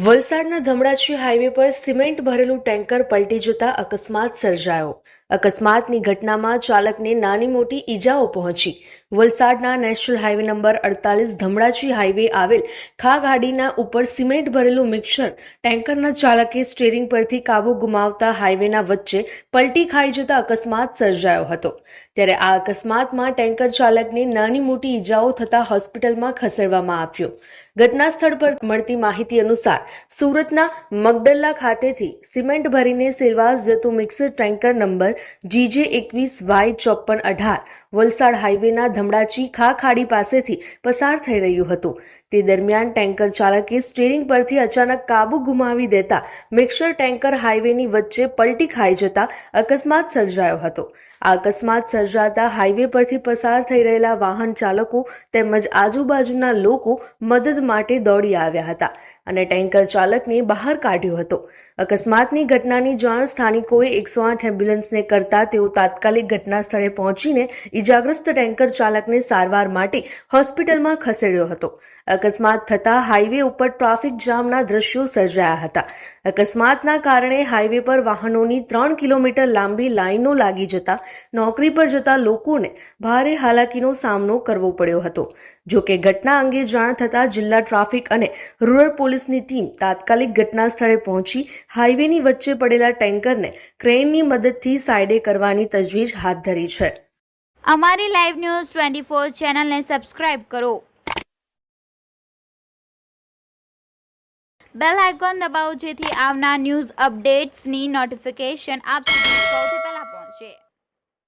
વલસાડના ધમડાચી હાઈવે પર સિમેન્ટ ભરેલું ટેન્કર પલટી જતા અકસ્માત સર્જાયો। અકસ્માતની ઘટનામાં ચાલકને નાની મોટી ઈજાઓ પહોંચી। વલસાડના national highway number 48 Dhamdachi highway આવેલ ખાગાડીના ઉપર સિમેન્ટ ભરેલું મિક્સર ટેન્કરના ચાલકે સ્ટીયરિંગ પરથી કાબુ ગુમાવતા હાઈવેના વચ્ચે પલટી ખાઈ જતા અકસ્માત સર્જાયો હતો। ત્યારે આ અકસ્માતમાં ટેન્કર ચાલકને નાની મોટી ઈજાઓ થતા હોસ્પિટલમાં ખસેડવામાં આવ્યો। ઘટના સ્થળ પર મળતી માહિતી અનુસાર સુરતના મગદલ્લા ખાતેથી સિમેન્ટ ભરીને સેલવાસ જતું mixer tanker number GJ21Y5418 Valsad હાઈવેના ધમડાચી ખાડી પાસેથી પસાર થઈ રહ્યું હતું। તે દરમિયાન ટેન્કર ચાલકે સ્ટીયરિંગ પરથી અચાનક કાબુ ગુમાવી દેતા મિક્સર ટેન્કર હાઈવેની વચ્ચે પલટી ખાઈ જતા અકસ્માત સર્જાયો હતો। આ અકસ્માત સર્જાતા હાઈવે પરથી પસાર થઈ રહેલા વાહન ચાલકો તેમજ આજુબાજુના લોકો મદદ માટે દોડી આવ્યા હતા અને ટેન્કર ચાલકને બહાર કાઢ્યો હતો। અકસ્માતની ઘટનાની જાણ સ્થાનિકોએ 108 એમ્બ્યુલન્સને કરતા તેઓ તાત્કાલિક ઘટના સ્થળે પહોંચીને ઈજાગ્રસ્ત ટેન્કર ચાલકને સારવાર માટે હોસ્પિટલમાં ખસેડ્યો હતો। અકસ્માત થતા હાઈવે ઉપર ટ્રાફિક જામના દ્રશ્યો સર્જાયા હતા। અકસ્માતના કારણે હાઈવે પર વાહનોની 3 કિલોમીટર લાંબી લાઈનો લાગી જતા નોકરી પર જતા લોકોને ભારે હાલાકીનો સામનો કરવો પડ્યો હતો। જો કે ઘટના અંગે જાણ થતાં જિલ્લા ટ્રાફિક અને રૂરલ પોલીસની ટીમ તાત્કાલિક ઘટના સ્થળે પહોંચી હાઈવેની વચ્ચે પડેલા ટેન્કરને ક્રેનની મદદથી સાઈડે કરવાની તજવીજ હાથ ધરી છે। અમારી લાઈવ ન્યૂઝ 24 ચેનલને સબસ્ક્રાઇબ કરો, બેલ આઇકોન દબાવો જેથી આવનાર ન્યૂઝ અપડેટ્સની નોટિફિકેશન આપ સુધી સૌથી પહેલા પહોંચે।